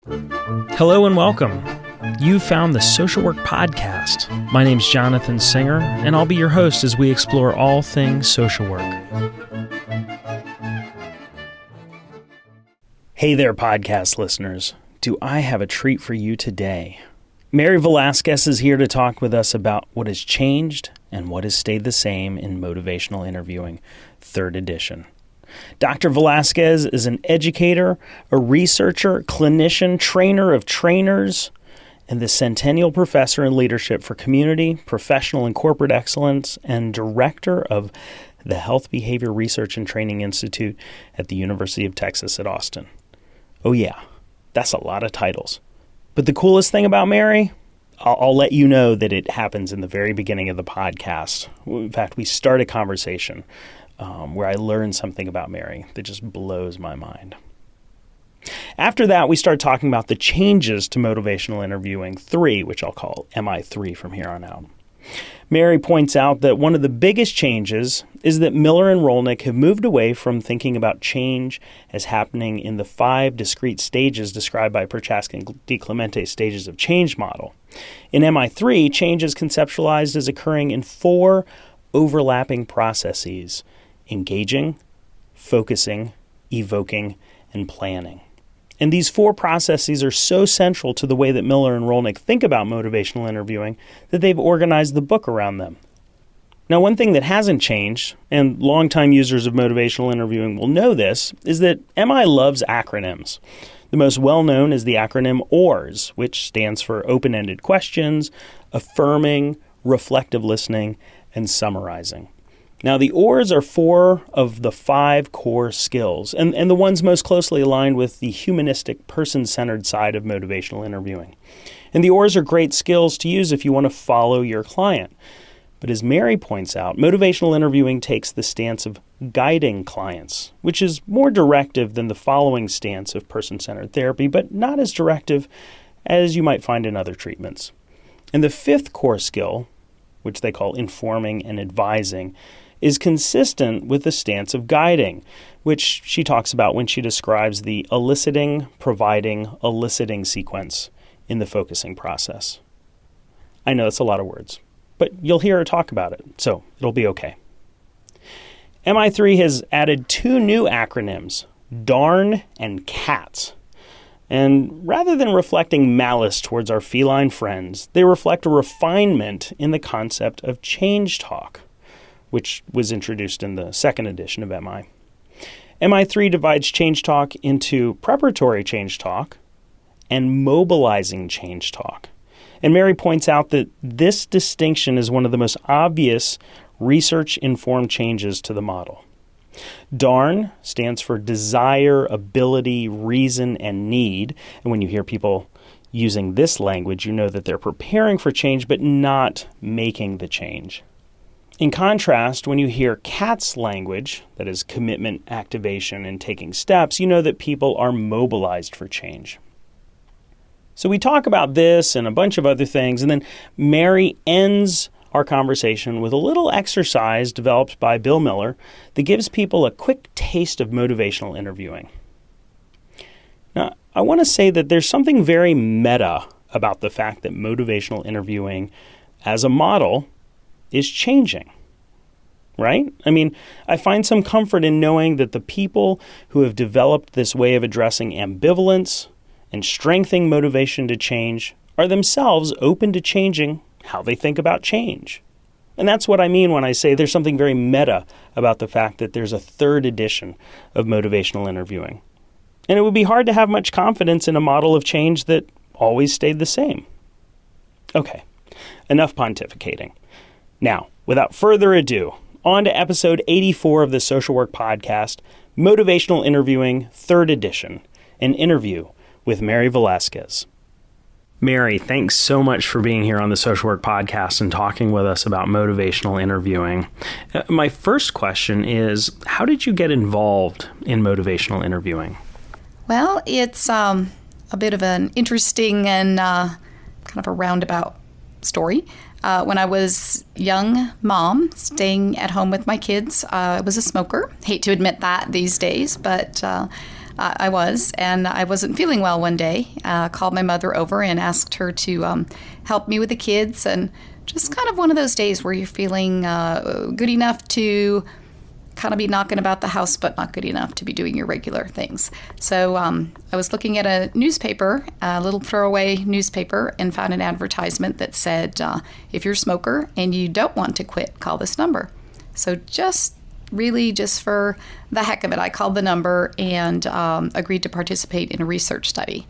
Hello and welcome. You found the Social Work Podcast. My name's Jonathan Singer, and I'll be your host as we explore all things social work. Hey there, podcast listeners. Do I have a treat for you today? Mary Velasquez is here to talk with us about what has changed and what has stayed the same in motivational interviewing, 3rd edition. Dr. Velasquez is an educator, a researcher, clinician, trainer of trainers, and the Centennial Professor in Leadership for Community, Professional and Corporate Excellence, and Director of the Health Behavior Research and Training Institute at the University of Texas at Austin. Oh yeah, that's a lot of titles. But the coolest thing about Mary, I'll let you know that it happens in the very beginning of the podcast. In fact, we start a conversation where I learn something about Mary that just blows my mind. After that, we start talking about the changes to motivational interviewing 3, which I'll call MI3 from here on out. Mary points out that one of the biggest changes is that Miller and Rolnick have moved away from thinking about change as happening in the 5 discrete stages described by Prochaska and DiClemente's stages of change model. In MI3, change is conceptualized as occurring in 4 overlapping processes: engaging, focusing, evoking, and planning. And these 4 processes are so central to the way that Miller and Rolnick think about motivational interviewing that they've organized the book around them. Now, one thing that hasn't changed, and longtime users of motivational interviewing will know this, is that MI loves acronyms. The most well-known is the acronym OARS, which stands for open-ended questions, affirming, reflective listening, and summarizing. Now, the OARS are 4 of the 5 core skills, and the ones most closely aligned with the humanistic, person-centered side of motivational interviewing. And the OARS are great skills to use if you want to follow your client. But as Mary points out, motivational interviewing takes the stance of guiding clients, which is more directive than the following stance of person-centered therapy, but not as directive as you might find in other treatments. And the 5th core skill, which they call informing and advising, is consistent with the stance of guiding, which she talks about when she describes the eliciting, providing, eliciting sequence in the focusing process. I know it's a lot of words, but you'll hear her talk about it, so it'll be okay. MI3 has added 2 new acronyms, DARN and CATS. And rather than reflecting malice towards our feline friends, they reflect a refinement in the concept of change talk, which was introduced in the 2nd edition of MI. MI3 divides change talk into preparatory change talk and mobilizing change talk. And Mary points out that this distinction is one of the most obvious research-informed changes to the model. DARN stands for desire, ability, reason, and need. And when you hear people using this language, you know that they're preparing for change but not making the change. In contrast, when you hear CATS language, that is commitment, activation, and taking steps, you know that people are mobilized for change. So we talk about this and a bunch of other things, and then Mary ends our conversation with a little exercise developed by Bill Miller that gives people a quick taste of motivational interviewing. Now, I want to say that there's something very meta about the fact that motivational interviewing as a model is changing, right? I mean, I find some comfort in knowing that the people who have developed this way of addressing ambivalence and strengthening motivation to change are themselves open to changing how they think about change. And that's what I mean when I say there's something very meta about the fact that there's a 3rd edition of motivational interviewing. And it would be hard to have much confidence in a model of change that always stayed the same. Okay, enough pontificating. Now, without further ado, on to episode 84 of the Social Work Podcast, Motivational Interviewing, 3rd edition, an interview with Mary Velasquez. Mary, thanks so much for being here on the Social Work Podcast and talking with us about motivational interviewing. My first question is, how did you get involved in motivational interviewing? Well, it's a bit of an interesting and kind of a roundabout story. When I was young mom, staying at home with my kids, I was a smoker. Hate to admit that these days, but I was, and I wasn't feeling well one day. Called my mother over and asked her to help me with the kids, and just kind of one of those days where you're feeling good enough to kind of be knocking about the house, but not good enough to be doing your regular things. So I was looking at a newspaper, a little throwaway newspaper, and found an advertisement that said, if you're a smoker and you don't want to quit, call this number. So just for the heck of it, I called the number and agreed to participate in a research study.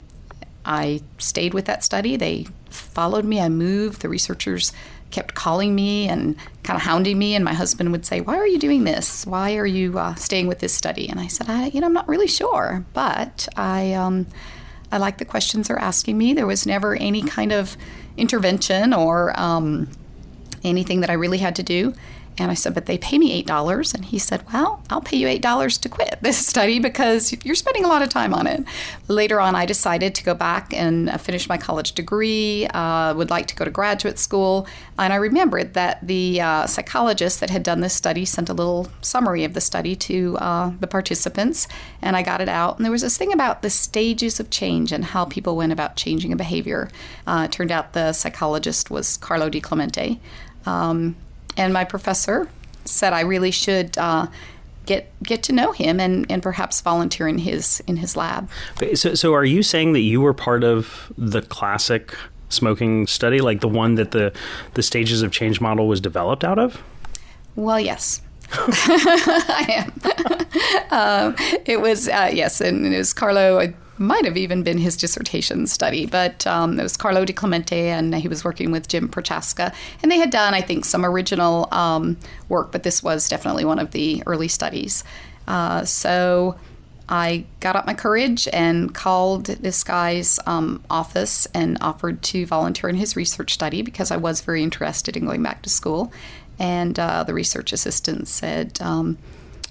I stayed with that study. They followed me. I moved. The researchers kept calling me and kind of hounding me, and my husband would say, "Why are you doing this? Why are you staying with this study?" And I said, I'm not really sure, but I like the questions they're asking me. There was never any kind of intervention or anything that I really had to do. And I said, "But they pay me $8. And he said, "Well, I'll pay you $8 to quit this study because you're spending a lot of time on it." Later on, I decided to go back and finish my college degree, would like to go to graduate school. And I remembered that the psychologist that had done this study sent a little summary of the study to the participants, and I got it out. And there was this thing about the stages of change and how people went about changing a behavior. It turned out the psychologist was Carlo Di Clemente. And my professor said I really should get to know him and perhaps volunteer in his lab. So are you saying that you were part of the classic smoking study, like the one that the stages of change model was developed out of? Well, yes. I am. It was, yes, and it was Carlo. It might have even been his dissertation study, but it was Carlo Di Clemente, and he was working with Jim Prochaska. And they had done, I think, some original work, but this was definitely one of the early studies. So I got up my courage and called this guy's office and offered to volunteer in his research study because I was very interested in going back to school. And the research assistant said,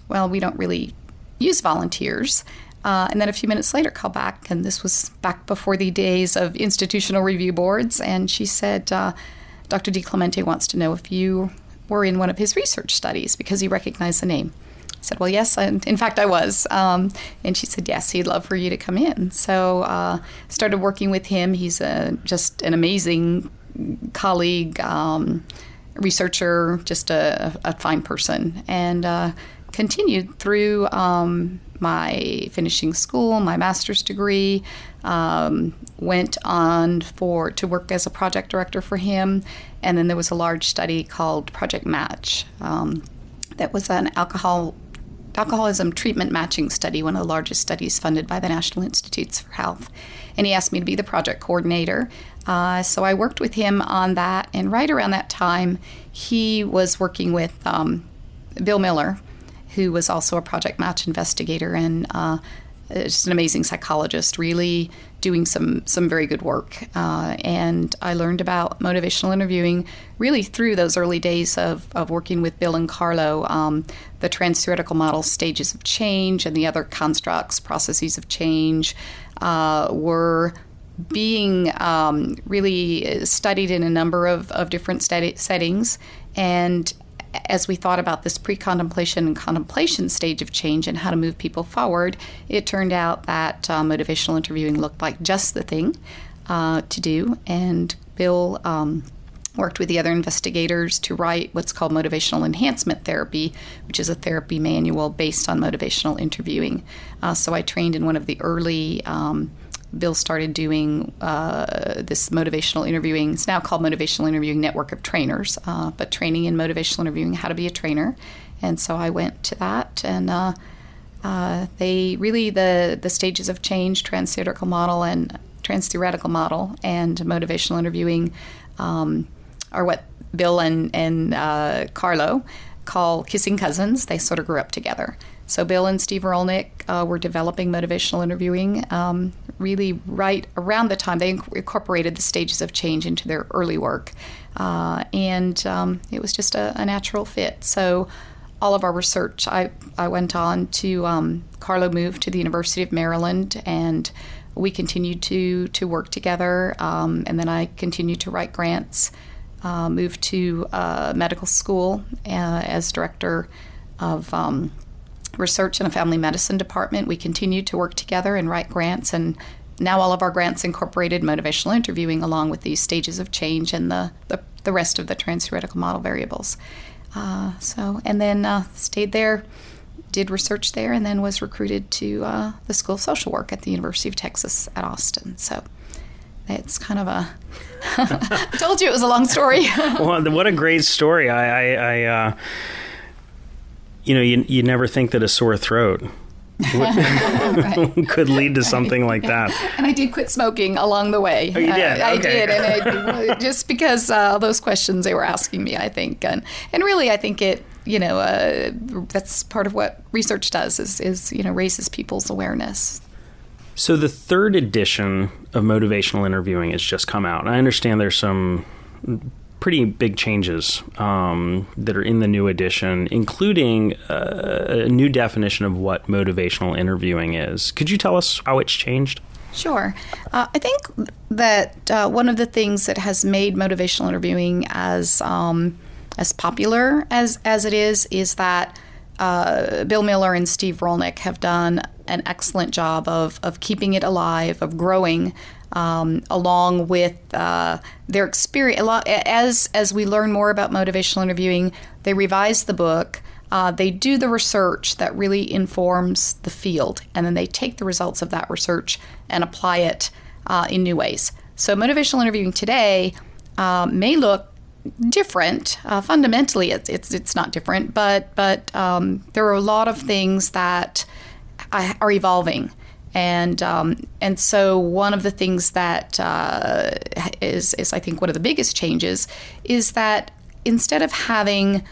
well, we don't really use volunteers. And then a few minutes later, called back, and this was back before the days of institutional review boards, and she said, Dr. Di Clemente wants to know if you were in one of his research studies because he recognized the name. I said, well, yes, and in fact, I was. And she said, yes, he'd love for you to come in. So started working with him. He's just an amazing colleague, researcher, just a fine person, and continued through my finishing school, my master's degree, went on to work as a project director for him, and then there was a large study called Project Match that was an alcoholism treatment matching study, one of the largest studies funded by the National Institutes for Health, and he asked me to be the project coordinator. So I worked with him on that, and right around that time, he was working with Bill Miller, who was also a Project Match investigator and just an amazing psychologist, really doing some very good work. And I learned about motivational interviewing really through those early days of working with Bill and Carlo, the trans-theoretical model, stages of change, and the other constructs, processes of change, were being really studied in a number of different settings. And as we thought about this pre-contemplation and contemplation stage of change and how to move people forward, it turned out that motivational interviewing looked like just the thing to do. And Bill worked with the other investigators to write what's called motivational enhancement therapy, which is a therapy manual based on motivational interviewing. So I trained in one of the early Bill started doing this motivational interviewing. It's now called Motivational Interviewing Network of Trainers, but training in motivational interviewing, how to be a trainer. And so I went to that, and they really, the stages of change, trans-theoretical model and motivational interviewing are what Bill and Carlo call kissing cousins. They sort of grew up together. So Bill and Steve Rolnick were developing motivational interviewing really right around the time they incorporated the stages of change into their early work. And it was just a natural fit. So all of our research, I went on to, Carlo moved to the University of Maryland, and we continued to work together. And then I continued to write grants, moved to medical school as director of research in a family medicine department. We continued to work together and write grants, and now all of our grants incorporated motivational interviewing along with these stages of change and the rest of the trans-theoretical model variables. And then stayed there, did research there, and then was recruited to the School of Social Work at the University of Texas at Austin. So it's kind of a I told you it was a long story. Well, what a great story. You never think that a sore throat could lead to something like that. And I did quit smoking along the way. Oh, you did? I Okay. did, and just because those questions they were asking me, I think, and really, I think it, that's part of what research does is raises people's awareness. So the third edition of Motivational Interviewing has just come out. And I understand there's some pretty big changes that are in the new edition, including a new definition of what motivational interviewing is. Could you tell us how it's changed? Sure. I think that one of the things that has made motivational interviewing as popular as it is that Bill Miller and Steve Rolnick have done an excellent job of keeping it alive, of growing, along with their experience. As we learn more about motivational interviewing, they revise the book. They do the research that really informs the field, and then they take the results of that research and apply it in new ways. So motivational interviewing today may look different. Fundamentally, it's not different, but there are a lot of things that are evolving, and so one of the things that is I think one of the biggest changes is that instead of having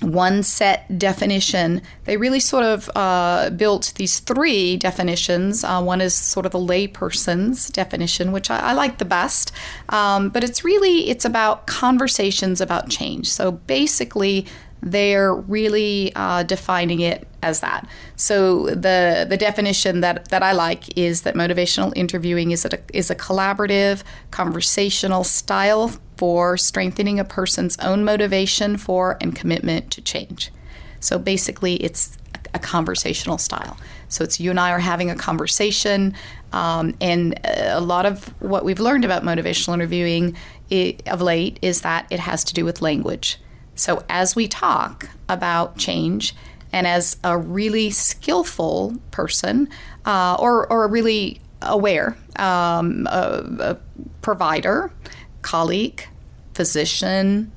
one set definition, they really sort of built these three definitions. One is sort of the layperson's definition, which I like the best, but it's about conversations about change. So basically, they're really defining it as that. So the definition that I like is that motivational interviewing is a collaborative, conversational style for strengthening a person's own motivation for and commitment to change. So basically, it's a conversational style. So it's you and I are having a conversation, and a lot of what we've learned about motivational interviewing of late is that it has to do with language. So as we talk about change, and as a really skillful person or a really aware a provider, colleague, physician,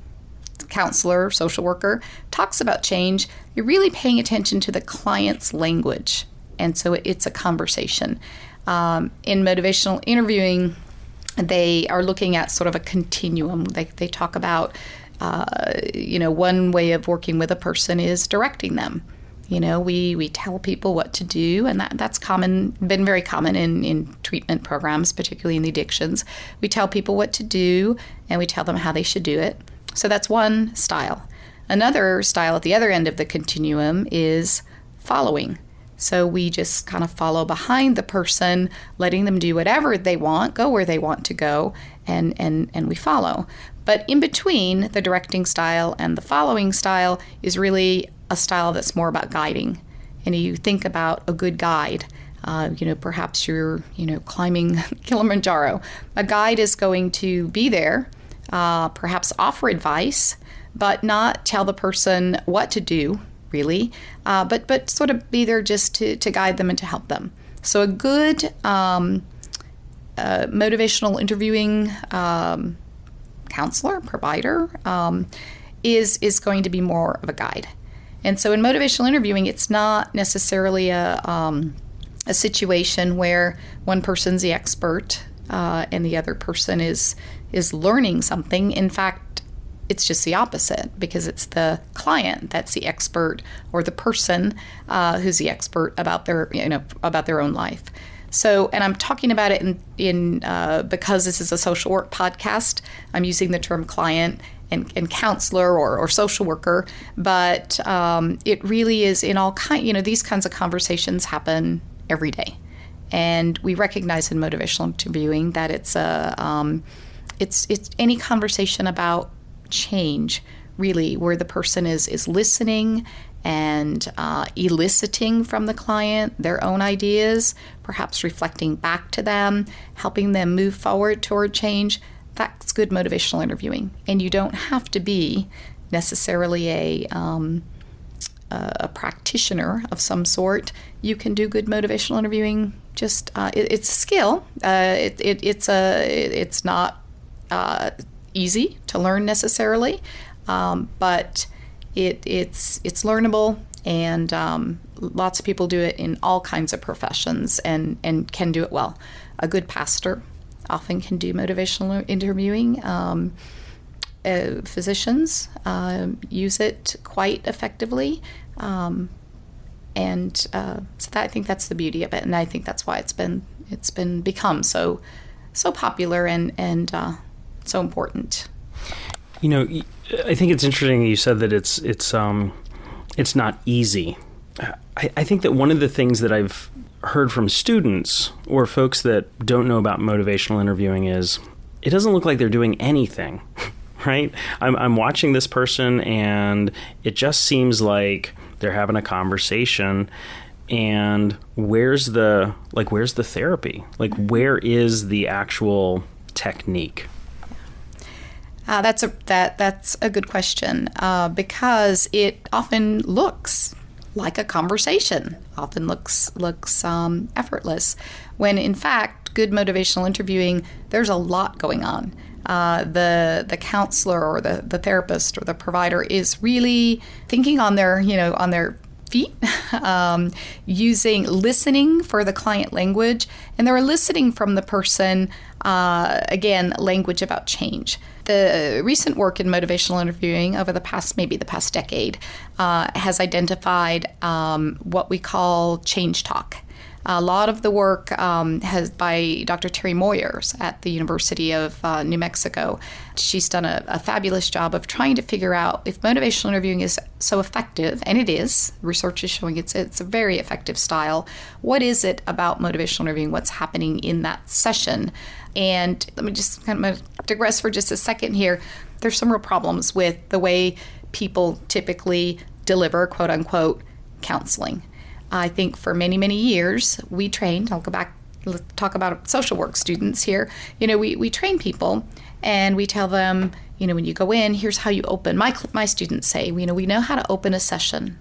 counselor, social worker talks about change, you're really paying attention to the client's language. And so it's a conversation. In motivational interviewing, they are looking at sort of a continuum. They talk about one way of working with a person is directing them. We tell people what to do, and that's been very common in treatment programs, particularly in the addictions. We tell people what to do, and we tell them how they should do it. So that's one style. Another style at the other end of the continuum is following. So we just kind of follow behind the person, letting them do whatever they want, go where they want to go, and we follow. But in between the directing style and the following style is really a style that's more about guiding. And you think about a good guide. Perhaps you're, climbing Kilimanjaro. A guide is going to be there, perhaps offer advice, but not tell the person what to do, really, but sort of be there just to guide them and to help them. So a good motivational interviewing counselor, provider, is going to be more of a guide. And so in motivational interviewing, it's not necessarily a situation where one person's the expert and the other person is learning something. In fact, it's just the opposite, because it's the client that's the expert, or the person who's the expert about their own life. So, and I'm talking about it in because this is a social work podcast, I'm using the term client and counselor or social worker, but it really is in all these kinds of conversations happen every day. And we recognize in motivational interviewing that it's any conversation about change, really, where the person is listening and eliciting from the client their own ideas, perhaps reflecting back to them, helping them move forward toward change. That's good motivational interviewing. And you don't have to be necessarily a practitioner of some sort. You can do good motivational interviewing. Just it's a skill. It's not easy to learn necessarily, but it's learnable, and lots of people do it in all kinds of professions and can do it well. A good pastor often can do motivational interviewing. Physicians use it quite effectively, so I think that's the beauty of it, and I think that's why it's become so popular and so important. You know, I think it's interesting you said that it's not easy. I think that one of the things that I've heard from students or folks that don't know about motivational interviewing is it doesn't look like they're doing anything, right? I'm watching this person and it just seems like they're having a conversation, and where's the therapy? Like, where is the actual technique? That's a good question, because it often looks like a conversation, often looks effortless, when in fact, good motivational interviewing, there's a lot going on. The counselor or the therapist or the provider is really thinking on their feet, listening for the client language, and they're eliciting from the person, again, language about change. The recent work in motivational interviewing over the past decade has identified what we call change talk. A lot of the work has by Dr. Terry Moyers at the University of New Mexico. She's done a fabulous job of trying to figure out if motivational interviewing is so effective, and it is. Research is showing it's a very effective style. What is it about motivational interviewing? What's happening in that session? And let me just kind of digress for just a second here. There's some real problems with the way people typically deliver, quote unquote, counseling. I think for many, many years, we trained, I'll go back, let's talk about social work students here. We train people and we tell them, when you go in, here's how you open. My students say, we know how to open a session.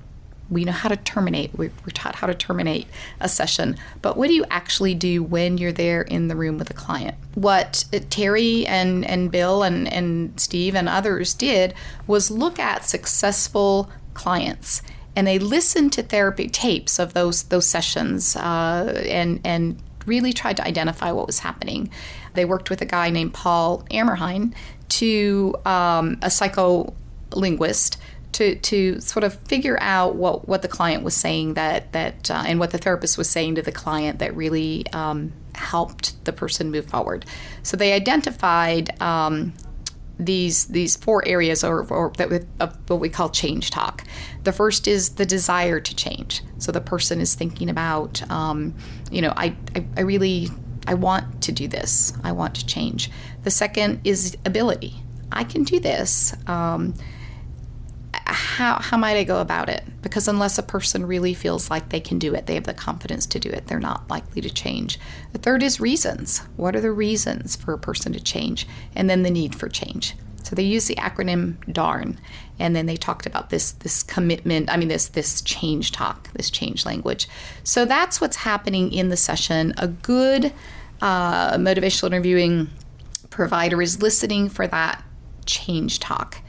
We know how to terminate. We're taught how to terminate a session. But what do you actually do when you're there in the room with a client? What Terry and Bill and Steve and others did was look at successful clients. And they listened to therapy tapes of those sessions and really tried to identify what was happening. They worked with a guy named Paul Ammerheim, a psycholinguist, to sort of figure out what the client was saying and what the therapist was saying to the client that really helped the person move forward. So they identified these four areas of what we call change talk. The first is the desire to change. So the person is thinking about, I want to do this. I want to change. The second is ability. I can do this. How might I go about it? Because unless a person really feels like they can do it, they have the confidence to do it, they're not likely to change. The third is reasons. What are the reasons for a person to change? And then the need for change. So they use the acronym DARN, and then they talked about this commitment, this change talk, this change language. So that's what's happening in the session. A good motivational interviewing provider is listening for that change talk.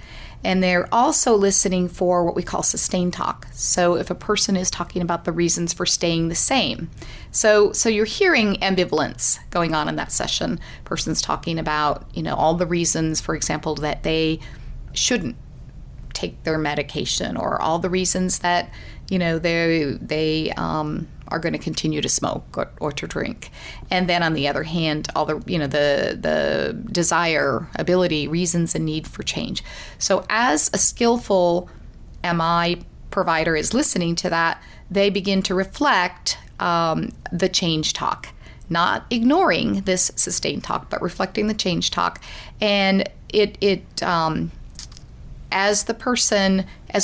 And they're also listening for what we call sustained talk. So if a person is talking about the reasons for staying the same. So you're hearing ambivalence going on in that session. Person's talking about, all the reasons, for example, that they shouldn't take their medication, or all the reasons that, they are going to continue to smoke or to drink. And then on the other hand, all the, the desire, ability, reasons, and need for change. So as a skillful MI provider is listening to that, they begin to reflect the change talk, not ignoring this sustained talk, but reflecting the change talk. And it as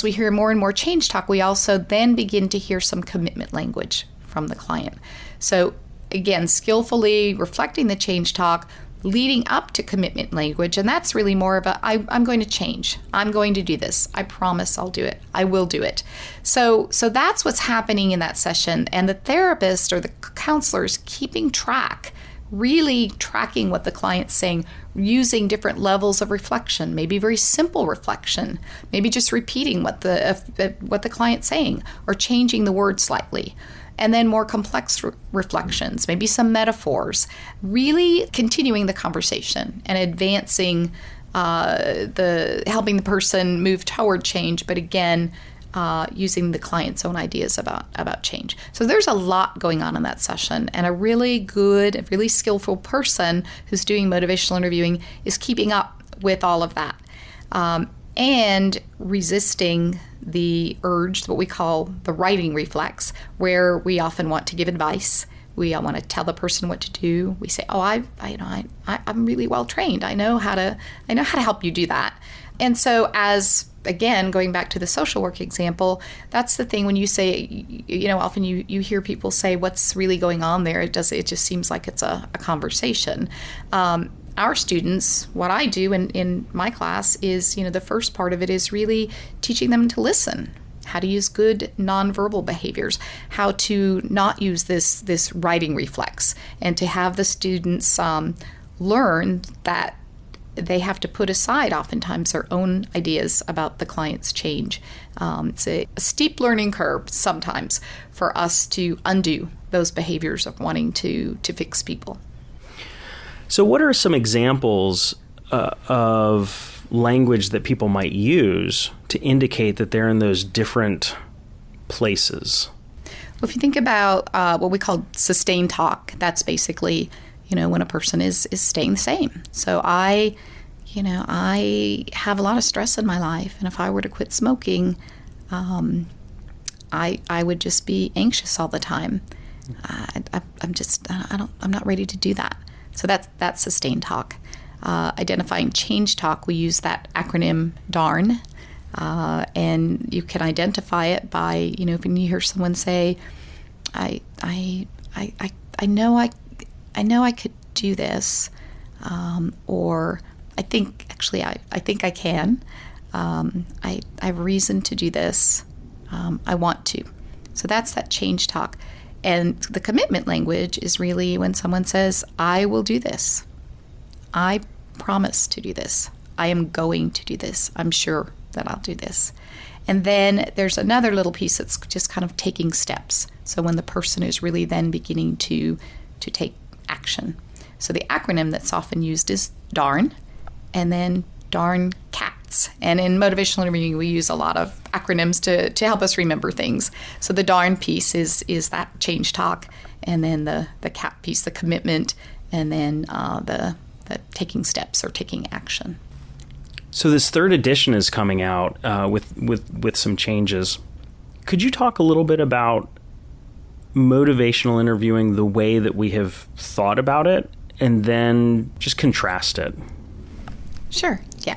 we hear more and more change talk, we also then begin to hear some commitment language from the client. So again, skillfully reflecting the change talk, leading up to commitment language, and that's really more of I'm going to change. I'm going to do this. I promise I'll do it. I will do it. So that's what's happening in that session, and the therapist or the counselor is keeping track, really tracking what the client's saying, using different levels of reflection, maybe very simple reflection, maybe just repeating what the client's saying or changing the word slightly. And then more complex reflections, maybe some metaphors, really continuing the conversation and advancing helping the person move toward change, but again, using the client's own ideas about change. So there's a lot going on in that session, and a really good, really skillful person who's doing motivational interviewing is keeping up with all of that. And resisting the urge, what we call the writing reflex, where we often want to give advice. We want to tell the person what to do. We say, "Oh, I'm really well trained. I know how to help you do that." And so, as again, going back to the social work example, that's the thing when you say, often you hear people say, "What's really going on there?" It just seems like it's a conversation. Our students, what I do in my class is, the first part of it is really teaching them to listen, how to use good nonverbal behaviors, how to not use this writing reflex, and to have the students learn that they have to put aside oftentimes their own ideas about the client's change. It's a steep learning curve sometimes for us to undo those behaviors of wanting to fix people. So what are some examples of language that people might use to indicate that they're in those different places? Well, if you think about what we call sustained talk, that's basically, when a person is staying the same. So I have a lot of stress in my life, and if I were to quit smoking, I would just be anxious all the time. I'm not ready to do that. So that's sustained talk. Identifying change talk, we use that acronym DARN, and you can identify it by, when you hear someone say, I know I could do this, or I think I can. I have reason to do this. I want to. So that's that change talk. And the commitment language is really when someone says, I will do this. I promise to do this. I am going to do this. I'm sure that I'll do this. And then there's another little piece that's just kind of taking steps. So when the person is really then beginning to take action. So the acronym that's often used is DARN, and then DARN CATS. And in motivational interviewing, we use a lot of acronyms to help us remember things. So the DARN piece is that change talk, and then the CAT piece, the commitment, and then the taking steps or taking action. So this third edition is coming out with some changes. Could you talk a little bit about motivational interviewing, the way that we have thought about it, and then just contrast it? Sure, yeah.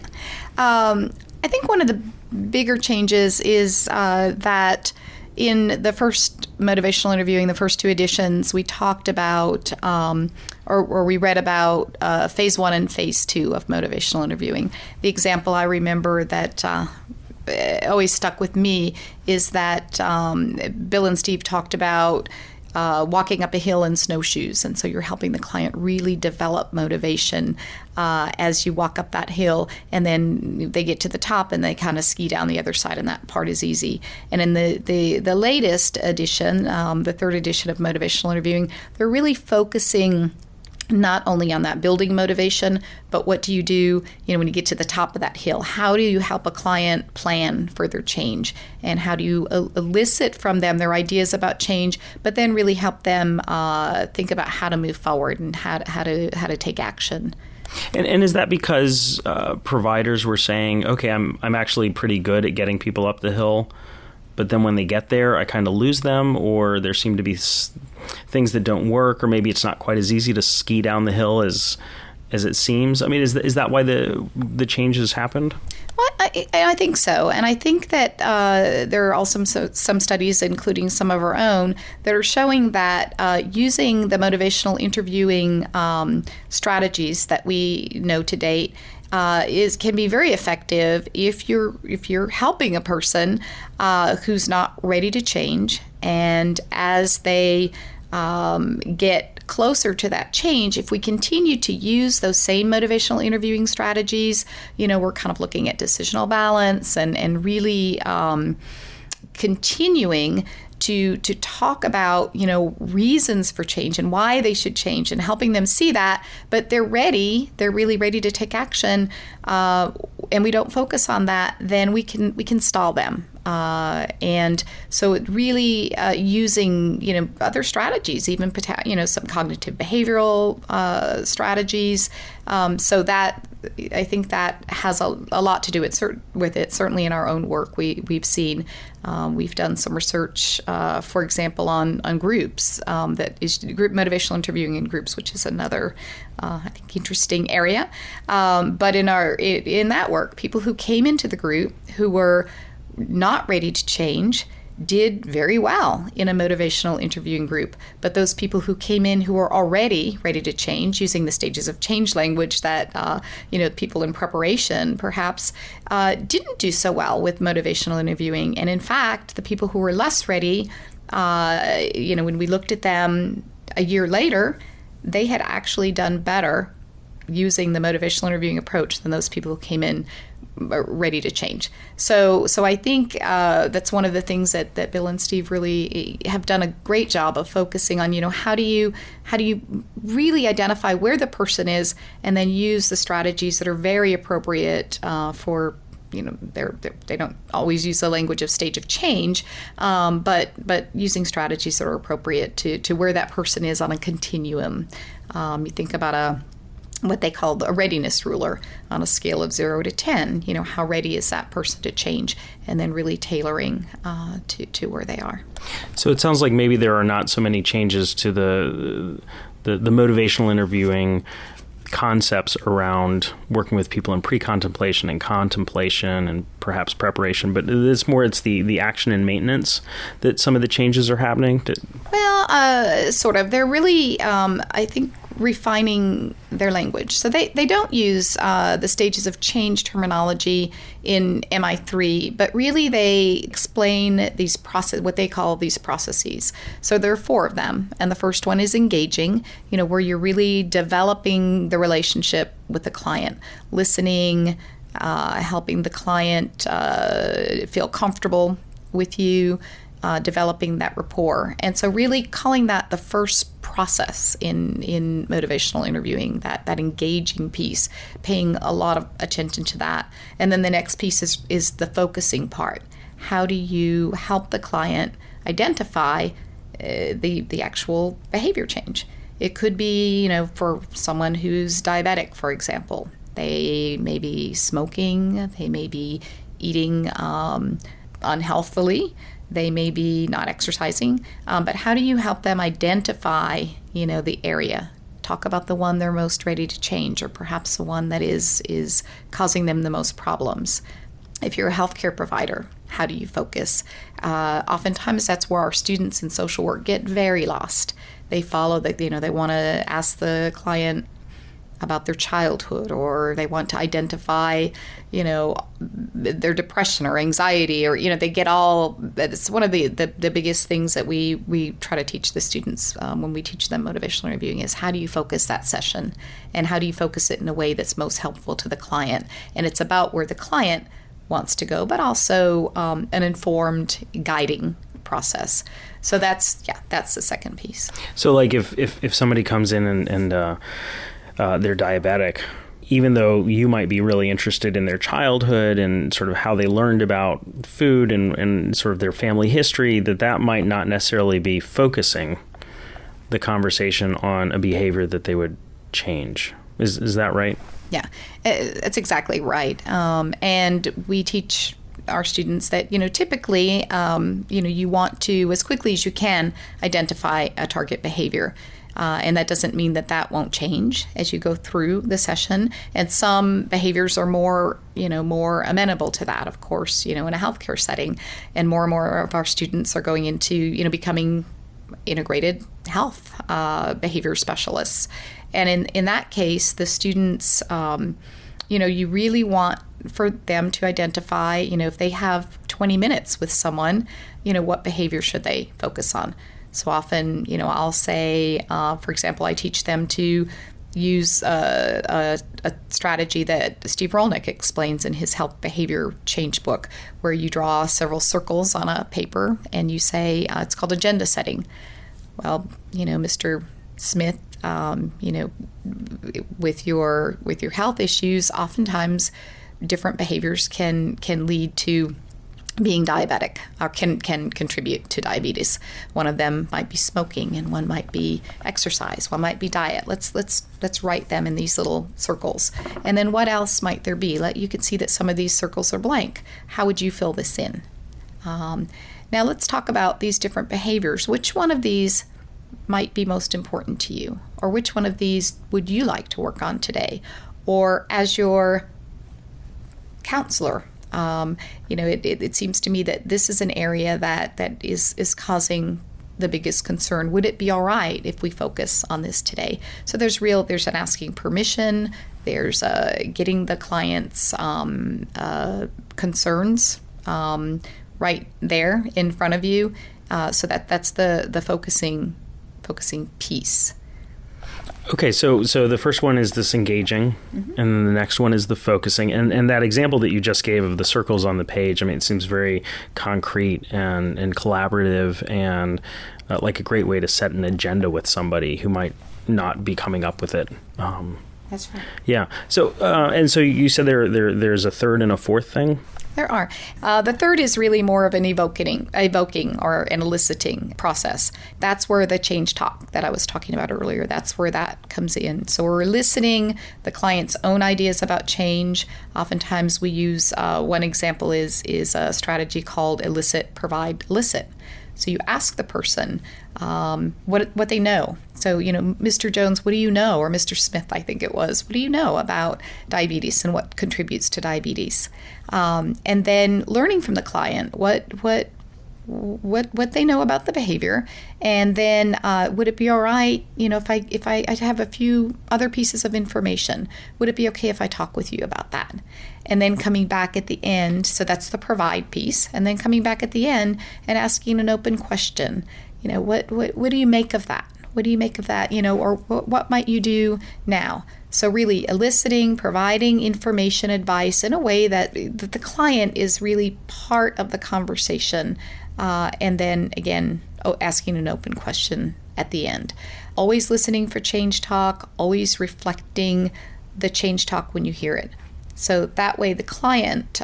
I think one of the bigger changes is that in the first motivational interviewing, the first two editions, we talked about, or we read about phase 1 and phase 2 of motivational interviewing. The example I remember that always stuck with me is that Bill and Steve talked about walking up a hill in snowshoes. And so you're helping the client really develop motivation as you walk up that hill, and then they get to the top and they kind of ski down the other side, and that part is easy. And in the latest edition, the third edition of motivational interviewing, they're really focusing not only on that building motivation, but what do you do, when you get to the top of that hill? How do you help a client plan for their change? And how do you elicit from them their ideas about change, but then really help them think about how to move forward and how to take action? And is that because providers were saying, okay, I'm actually pretty good at getting people up the hill, but then when they get there, I kind of lose them, or there seem to be things that don't work, or maybe it's not quite as easy to ski down the hill as as it seems? I mean, is that why the changes happened? Well, I think so. And I think that there are also some studies, including some of our own, that are showing that using the motivational interviewing strategies that we know to date can be very effective if you're helping a person who's not ready to change, and as they get closer to that change, if we continue to use those same motivational interviewing strategies, we're kind of looking at decisional balance and really continuing to talk about, reasons for change and why they should change, and helping them see that, but they're really ready to take action, and we don't focus on that, then we can stall them. And so it really using, other strategies, even, some cognitive behavioral strategies. So that, I think that has a lot to do with it. Certainly in our own work, we've seen, we've done some research, for example, on groups, that is group motivational interviewing in groups, which is another, I think, interesting area. But in that work, people who came into the group who were not ready to change did very well in a motivational interviewing group. But those people who came in who were already ready to change, using the stages of change language that, people in preparation perhaps didn't do so well with motivational interviewing. And in fact, the people who were less ready, when we looked at them a year later, they had actually done better using the motivational interviewing approach than those people who came in ready to change. So I think that's one of the things that Bill and Steve really have done a great job of focusing on. How do you really identify where the person is, and then use the strategies that are very appropriate for. They don't always use the language of stage of change, but using strategies that are appropriate to where that person is on a continuum. You think about what they call a readiness ruler on a scale of 0 to 10. How ready is that person to change, and then really tailoring to where they are. So it sounds like maybe there are not so many changes to the motivational interviewing concepts around working with people in pre-contemplation and contemplation and perhaps preparation, but it's the action and maintenance that some of the changes are happening. Well, sort of. They're really, I think, refining their language. So they don't use the stages of change terminology in MI3, but really they explain these what they call these processes. So there are 4 of them, and the first one is engaging, where you're really developing the relationship with the client, listening, helping the client feel comfortable with you, developing that rapport. And so really calling that the first process in motivational interviewing, that engaging piece, paying a lot of attention to that. And then the next piece is the focusing part. How do you help the client identify the actual behavior change? It could be, for someone who's diabetic, for example, they may be smoking, they may be eating unhealthfully, they may be not exercising, but how do you help them identify, the area? Talk about the one they're most ready to change, or perhaps the one that is causing them the most problems. If you're a healthcare provider, how do you focus? Oftentimes that's where our students in social work get very lost. They follow that, they want to ask the client about their childhood, or they want to identify, their depression or anxiety, or, they get all, it's one of the biggest things that we try to teach the students when we teach them motivational interviewing is how do you focus that session, and how do you focus it in a way that's most helpful to the client. And it's about where the client wants to go, but also an informed guiding process. So that's the second piece. So like if somebody comes in and they're diabetic, even though you might be really interested in their childhood and sort of how they learned about food and sort of their family history, that might not necessarily be focusing the conversation on a behavior that they would change. Is that right? Yeah, that's exactly right. And we teach our students that, typically, you want to, as quickly as you can, identify a target behavior. And that doesn't mean that won't change as you go through the session. And some behaviors are more amenable to that, of course, in a healthcare setting. And more of our students are going into, becoming integrated health behavior specialists. And in that case, the students, you really want for them to identify, if they have 20 minutes with someone, what behavior should they focus on? So often, I'll say, for example, I teach them to use a strategy that Steve Rolnick explains in his Health Behavior Change book, where you draw several circles on a paper and you say, it's called agenda setting. Well, Mr. Smith, with your health issues, oftentimes different behaviors can lead to being diabetic, or can contribute to diabetes. One of them might be smoking, and one might be exercise, one might be diet. Let's write them in these little circles. And then what else might there be? You can see that some of these circles are blank. How would you fill this in? Now let's talk about these different behaviors. Which one of these might be most important to you? Or which one of these would you like to work on today? Or as your counselor, it seems to me that this is an area that is causing the biggest concern. Would it be all right if we focus on this today? So there's an asking permission, there's getting the client's concerns right there in front of you. So that's the focusing piece. Okay, so the first one is this engaging, and then the next one is the focusing. And that example that you just gave of the circles on the page, it seems very concrete and collaborative, and like a great way to set an agenda with somebody who might not be coming up with it. That's right. Yeah. So so you said there's a third and a fourth thing? There are. The third is really more of an evoking or an eliciting process. That's where the change talk that I was talking about earlier, that's where that comes in. So we're eliciting the client's own ideas about change. Oftentimes we use, one example is a strategy called elicit, provide, elicit. So you ask the person what they know. So, Mr. Jones, what do you know? Or Mr. Smith, I think it was, what do you know about diabetes and what contributes to diabetes? And then learning from the client what they know about the behavior. And then would it be all right, if I have a few other pieces of information, would it be okay if I talk with you about that? And then coming back at the end, so that's the provide piece, and then coming back at the end and asking an open question. What do you make of that? What do you make of that? Or what might you do now? So really eliciting, providing information, advice in a way that the client is really part of the conversation. And then again, asking an open question at the end. Always listening for change talk, always reflecting the change talk when you hear it. So that way the client,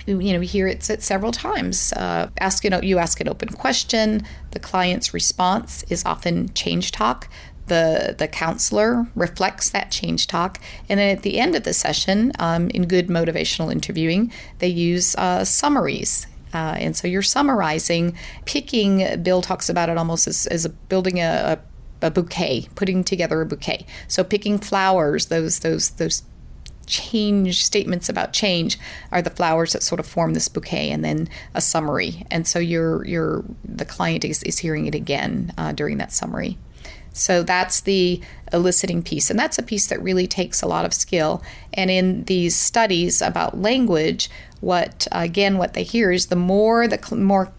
we hear it said several times. You ask an open question. The client's response is often change talk. The counselor reflects that change talk. And then at the end of the session, in good motivational interviewing, they use summaries. And so you're summarizing, Bill talks about it almost as building a bouquet, putting together a bouquet. So picking flowers, those change statements about change are the flowers that sort of form this bouquet, and then a summary. And so the client is hearing it again during that summary. So that's the eliciting piece, and that's a piece that really takes a lot of skill. And in these studies about language, what they hear is the more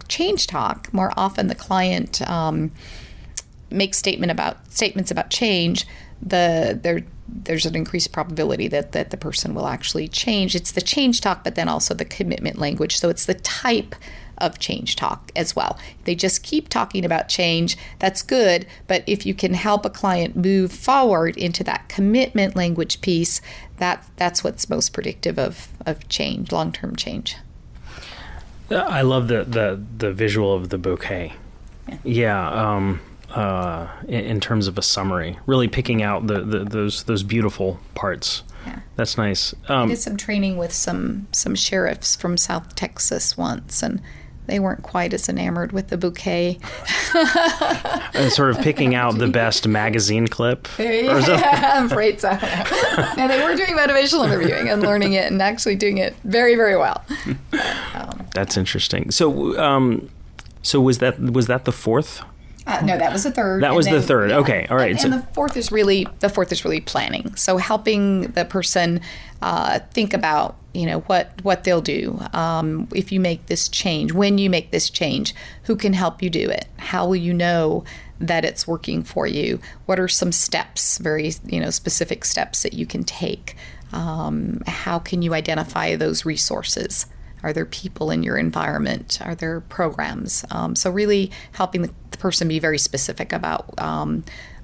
change talk, more often the client makes statements about change. There's an increased probability that the person will actually change. It's the change talk, but then also the commitment language. So it's the type of change talk as well. They just keep talking about change. That's good, but if you can help a client move forward into that commitment language piece, that's what's most predictive of change, long-term change. I love the visual of the bouquet. Yeah. In terms of a summary, really picking out those beautiful parts. Yeah. That's nice. I did some training with some sheriffs from South Texas once, and They weren't quite as enamored with the bouquet. And sort of picking out the best magazine clip or something. I'm afraid so. And they were doing motivational interviewing and learning it and actually doing it very, very well. That's interesting. So was that the fourth? No, that was the third. That was the third. Okay, all right. And the fourth is really planning. So helping the person think about what they'll do if you make this change. When you make this change, who can help you do it? How will you know that it's working for you? What are some steps, very specific steps that you can take? How can you identify those resources? Are there people in your environment? Are there programs? So really helping the person be very specific about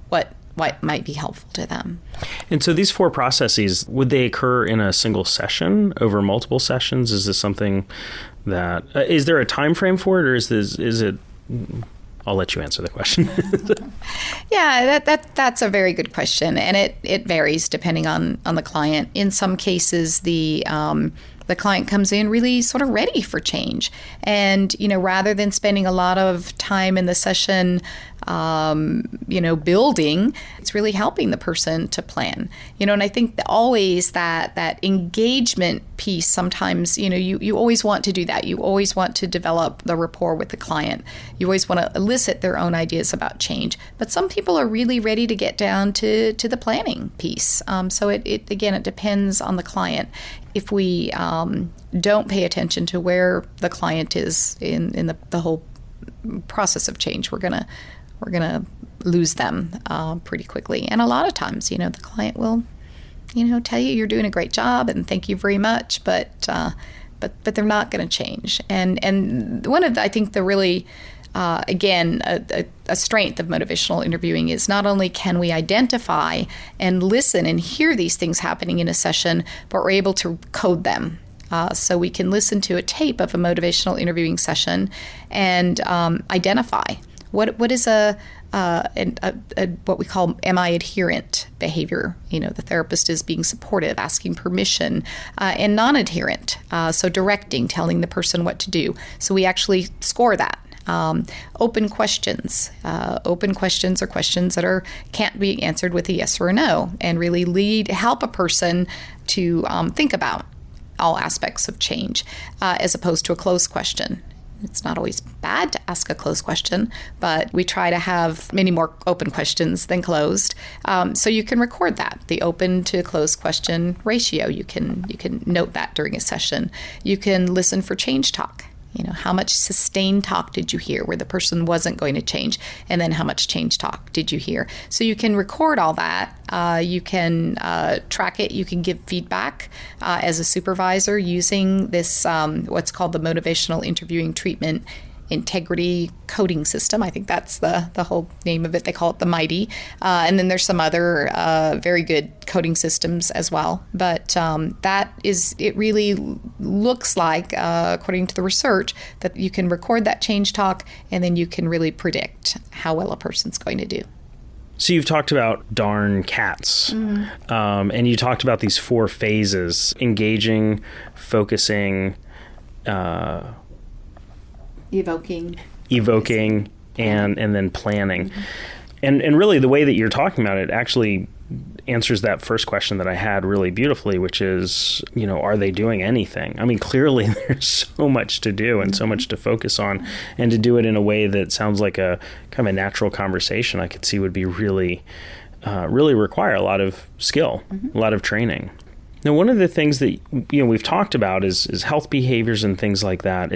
what might be helpful to them. And so these 4 processes, would they occur in a single session, over multiple sessions? Is this something that is there a time frame for it, or is it? I'll let you answer the question. Yeah, that's a very good question, and it varies depending on the client. In some cases, the client comes in really sort of ready for change. And, rather than spending a lot of time in the session, building, it's really helping the person to plan. And I think that always that engagement piece, sometimes, you always want to do that. You always want to develop the rapport with the client. You always want to elicit their own ideas about change. But some people are really ready to get down to the planning piece. So it depends on the client. If we don't pay attention to where the client is in the whole process of change, we're gonna lose them pretty quickly. And a lot of times, the client will, tell you you're doing a great job and thank you very much, but they're not going to change. And one of I think the really a strength of motivational interviewing is not only can we identify and listen and hear these things happening in a session, but we're able to code them. So we can listen to a tape of a motivational interviewing session and identify what is a what we call am I adherent behavior. The therapist is being supportive, asking permission, and non-adherent, so directing, telling the person what to do. So we actually score that. Open questions. Open questions are questions that can't be answered with a yes or a no, and really help a person to think about all aspects of change, as opposed to a closed question. It's not always bad to ask a closed question, but we try to have many more open questions than closed. So you can record that, the open to closed question ratio. You can note that during a session. You can listen for change talk. How much sustained talk did you hear where the person wasn't going to change? And then how much change talk did you hear? So you can record all that. You can track it. You can give feedback as a supervisor using this, what's called the Motivational Interviewing Treatment Integrity Coding System. I think that's the whole name of it. They call it the MIGHTY. And then there's some other very good coding systems as well. But it really looks like, according to the research, that you can record that change talk and then you can really predict how well a person's going to do. So you've talked about darn cats, and you talked about these 4 phases: engaging, focusing, evoking, and then planning. Mm-hmm. And really the way that you're talking about it actually answers that first question that I had really beautifully, which is, are they doing anything? I mean, clearly there's so much to do and so much to focus on, and to do it in a way that sounds like a kind of a natural conversation I could see would be really require a lot of skill, a lot of training. Now, one of the things that, we've talked about is health behaviors and things like that.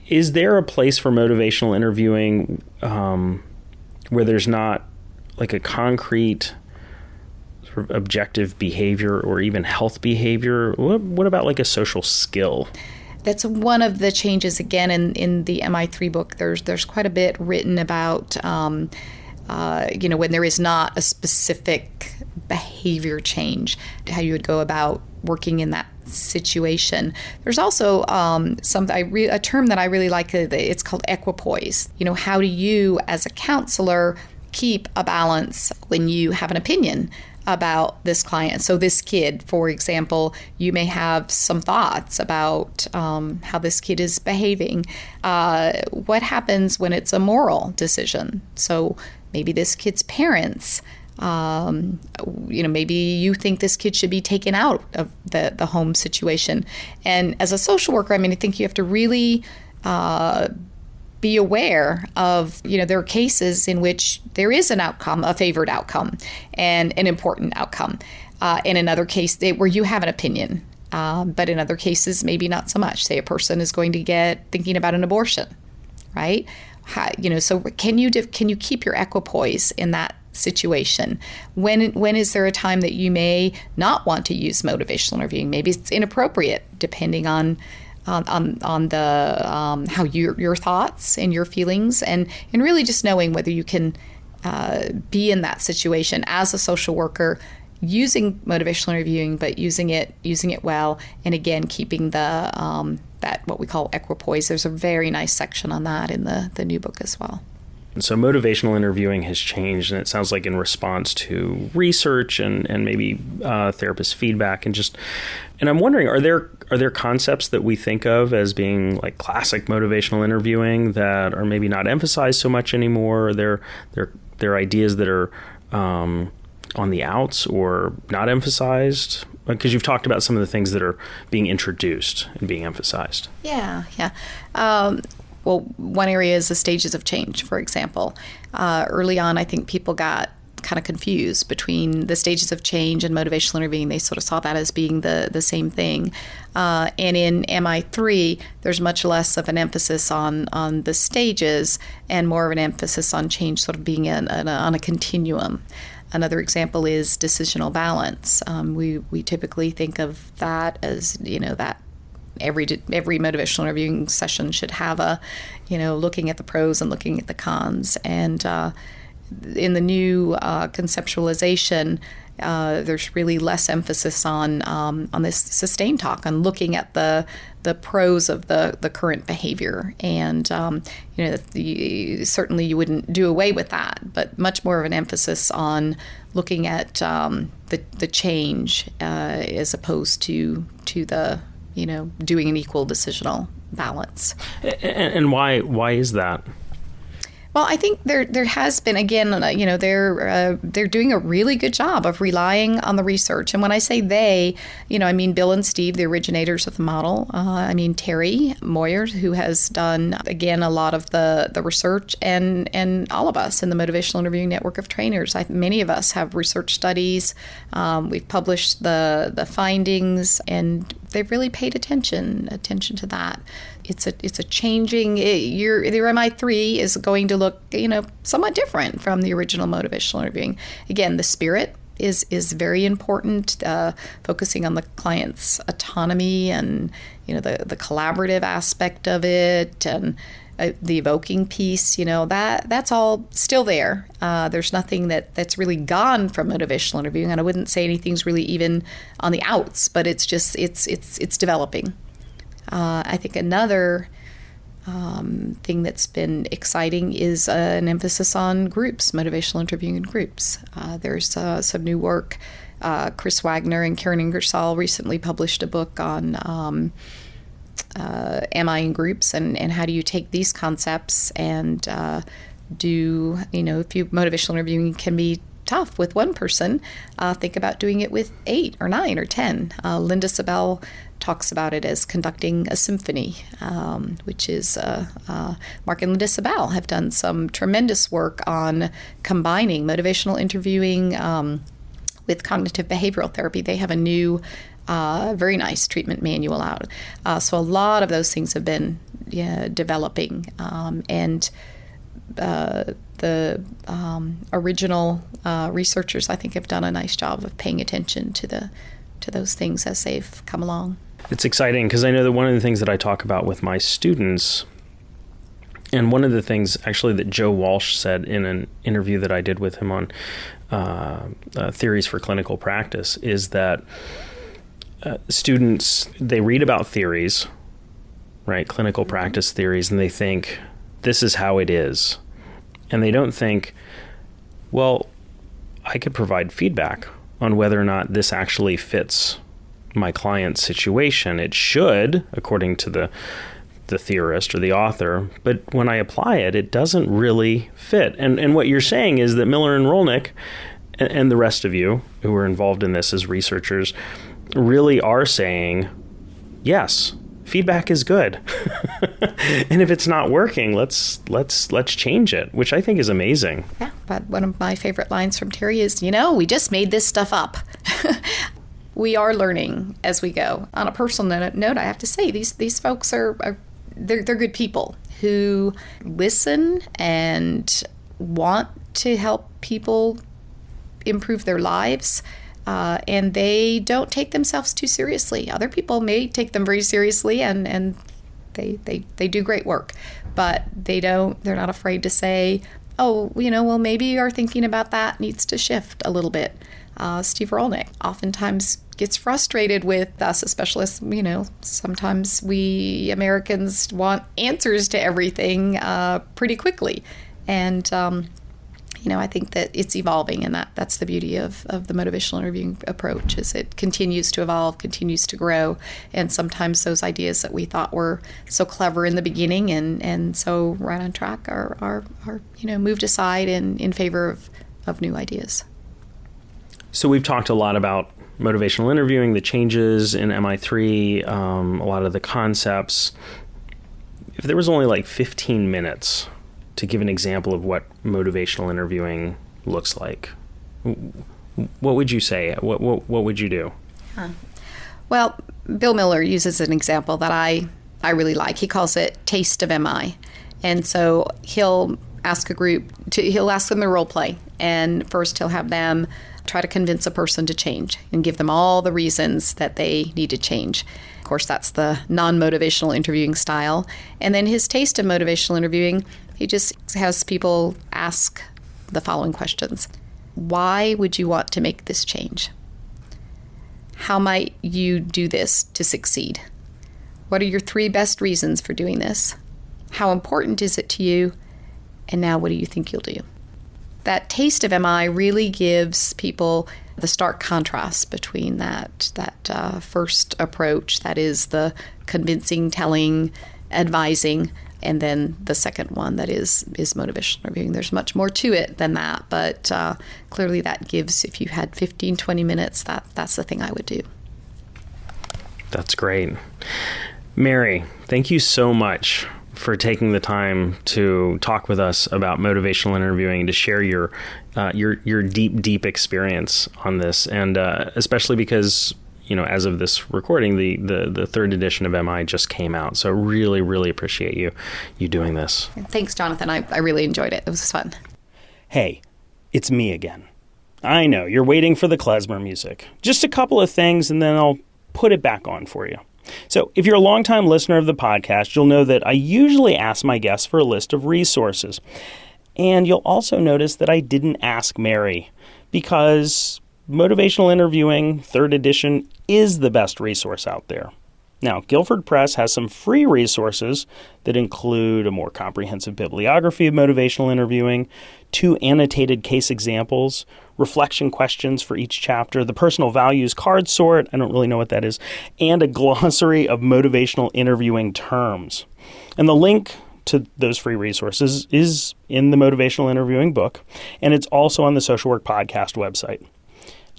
Is there a place for motivational interviewing where there's not like a concrete sort of objective behavior or even health behavior? What about like a social skill? That's one of the changes, again, in the MI3 book. There's quite a bit written about, when there is not a specific behavior change, how you would go about working in that situation. There's also a term that I really like. It's called equipoise. How do you, as a counselor, keep a balance when you have an opinion about this client. So this kid, for example, you may have some thoughts about how this kid is behaving. What happens when it's a moral decision? So maybe this kid's parents, maybe you think this kid should be taken out of the home situation. And as a social worker, I think you have to really be aware of, there are cases in which there is an outcome, a favored outcome, and an important outcome. In another case where you have an opinion, but in other cases, maybe not so much. Say a person is going to get thinking about an abortion, right? So can you keep your equipoise in that situation? When is there a time that you may not want to use motivational interviewing? Maybe it's inappropriate, depending on the how your thoughts and your feelings, and really just knowing whether you can be in that situation as a social worker using motivational interviewing, but using it well, and again keeping the that what we call equipoise. There's a very nice section on that in the new book as well. So motivational interviewing has changed, and it sounds like in response to research and maybe therapist feedback, and I'm wondering, are there concepts that we think of as being like classic motivational interviewing that are maybe not emphasized so much anymore? Are there ideas that are on the outs or not emphasized? Because you've talked about some of the things that are being introduced and being emphasized. Yeah. Well, one area is the stages of change, for example. Early on, I think people got kind of confused between the stages of change and motivational interviewing. They sort of saw that as being the same thing. And in MI3, there's much less of an emphasis on the stages and more of an emphasis on change sort of being on a continuum. Another example is decisional balance. We typically think of that as, that every motivational interviewing session should have looking at the pros and looking at the cons. And in the new conceptualization, there's really less emphasis on this sustained talk, on looking at the pros of the current behavior. And certainly you wouldn't do away with that, but much more of an emphasis on looking at the change as opposed to the doing an equal decisional balance. And why is that? Well, I think there has been, again, they're doing a really good job of relying on the research. And when I say they, I mean Bill and Steve, the originators of the model. I mean Terry Moyer, who has done, again, a lot of the research, and all of us in the Motivational Interviewing Network of Trainers. Many of us have research studies. We've published the findings, and they've really paid attention to that. It's a changing. The MI3 is going to look, somewhat different from the original motivational interviewing. Again, the spirit is very important. Focusing on the client's autonomy and the collaborative aspect of it, and the evoking piece. That's all still there. There's nothing that's really gone from motivational interviewing, and I wouldn't say anything's really even on the outs, but it's just it's developing. I think another thing that's been exciting is an emphasis on groups, motivational interviewing in groups. There's some new work. Chris Wagner and Karen Ingersoll recently published a book on MI in groups, and how do you take these concepts and do, if motivational interviewing can be tough with one person, think about doing it with 8 or 9 or 10. Linda Sabel talks about it as conducting a symphony, which is Mark and Linda Sabel have done some tremendous work on combining motivational interviewing with cognitive behavioral therapy. They have a new very nice treatment manual out. So a lot of those things have been developing, and the original researchers, I think, have done a nice job of paying attention to those things as they've come along. It's exciting because I know that one of the things that I talk about with my students, and one of the things actually that Joe Walsh said in an interview that I did with him on theories for clinical practice, is that students, they read about theories, right, clinical practice theories, and they think this is how it is. And they don't think, well, I could provide feedback on whether or not this actually fits my client's situation. It should, according to the theorist or the author, but when I apply it, it doesn't really fit. And what you're saying is that Miller and Rolnick and the rest of you who are involved in this as researchers really are saying, yes, feedback is good. And if it's not working, let's change it, which I think is amazing. Yeah, but one of my favorite lines from Terry is, we just made this stuff up. We are learning as we go. On a personal note, I have to say, these folks they're good people who listen and want to help people improve their lives, and they don't take themselves too seriously. Other people may take them very seriously, and they do great work, but they're not afraid to say, well, maybe our thinking about that needs to shift a little bit. Steve Rolnick oftentimes gets frustrated with us as specialists. Sometimes we Americans want answers to everything pretty quickly. And, I think that it's evolving, and that's the beauty of the motivational interviewing approach, is it continues to evolve, continues to grow. And sometimes those ideas that we thought were so clever in the beginning and so right on track are moved aside in favor of new ideas. So we've talked a lot about motivational interviewing, the changes in MI3, a lot of the concepts. If there was only like 15 minutes to give an example of what motivational interviewing looks like, what would you say? What would you do? Well, Bill Miller uses an example that I really like. He calls it taste of MI. And so he'll ask them to role play. And first he'll have them try to convince a person to change and give them all the reasons that they need to change. Of course, that's the non-motivational interviewing style. And then his taste of motivational interviewing, he just has people ask the following questions. Why would you want to make this change? How might you do this to succeed? What are your 3 best reasons for doing this? How important is it to you? And now what do you think you'll do? That taste of MI really gives people the stark contrast between that first approach, that is the convincing, telling, advising, and then the second one that is motivational interviewing. There's much more to it than that, but clearly that gives, if you had 15, 20 minutes, that's the thing I would do. That's great. Mary, thank you so much for taking the time to talk with us about motivational interviewing, to share your deep experience on this, and especially because as of this recording, the 3rd edition of MI just came out. So really, really appreciate you doing this. Thanks, Jonathan. I really enjoyed it. It was fun. Hey, it's me again. I know you're waiting for the klezmer music. Just a couple of things, and then I'll put it back on for you. So if you're a longtime listener of the podcast, you'll know that I usually ask my guests for a list of resources. And you'll also notice that I didn't ask Mary, because Motivational Interviewing 3rd edition is the best resource out there. Now, Guilford Press has some free resources that include a more comprehensive bibliography of motivational interviewing, 2 annotated case examples, reflection questions for each chapter, the personal values card sort, I don't really know what that is, and a glossary of motivational interviewing terms. And the link to those free resources is in the Motivational Interviewing book, and it's also on the Social Work Podcast website.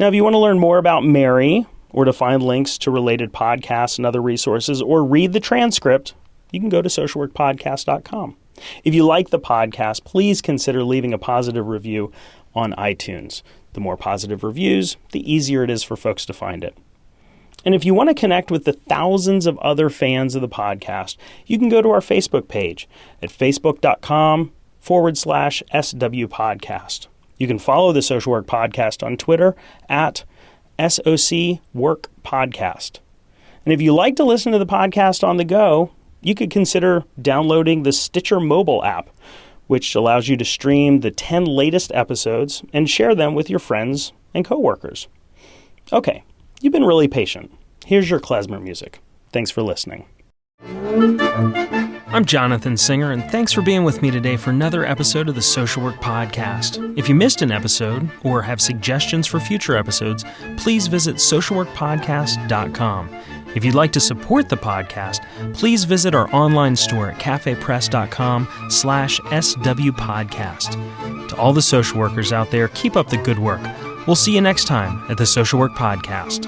Now, if you want to learn more about Mary, or to find links to related podcasts and other resources, or read the transcript, you can go to socialworkpodcast.com. If you like the podcast, please consider leaving a positive review on iTunes. The more positive reviews, the easier it is for folks to find it. And if you want to connect with the thousands of other fans of the podcast, you can go to our Facebook page at facebook.com/SW Podcast. You can follow the Social Work Podcast on Twitter at SOC Work Podcast. And if you like to listen to the podcast on the go, you could consider downloading the Stitcher mobile app, which allows you to stream the 10 latest episodes and share them with your friends and coworkers. Okay, you've been really patient. Here's your klezmer music. Thanks for listening. I'm Jonathan Singer, and thanks for being with me today for another episode of the Social Work Podcast. If you missed an episode or have suggestions for future episodes, please visit socialworkpodcast.com. If you'd like to support the podcast, please visit our online store at cafepress.com/swpodcast. To all the social workers out there, keep up the good work. We'll see you next time at the Social Work Podcast.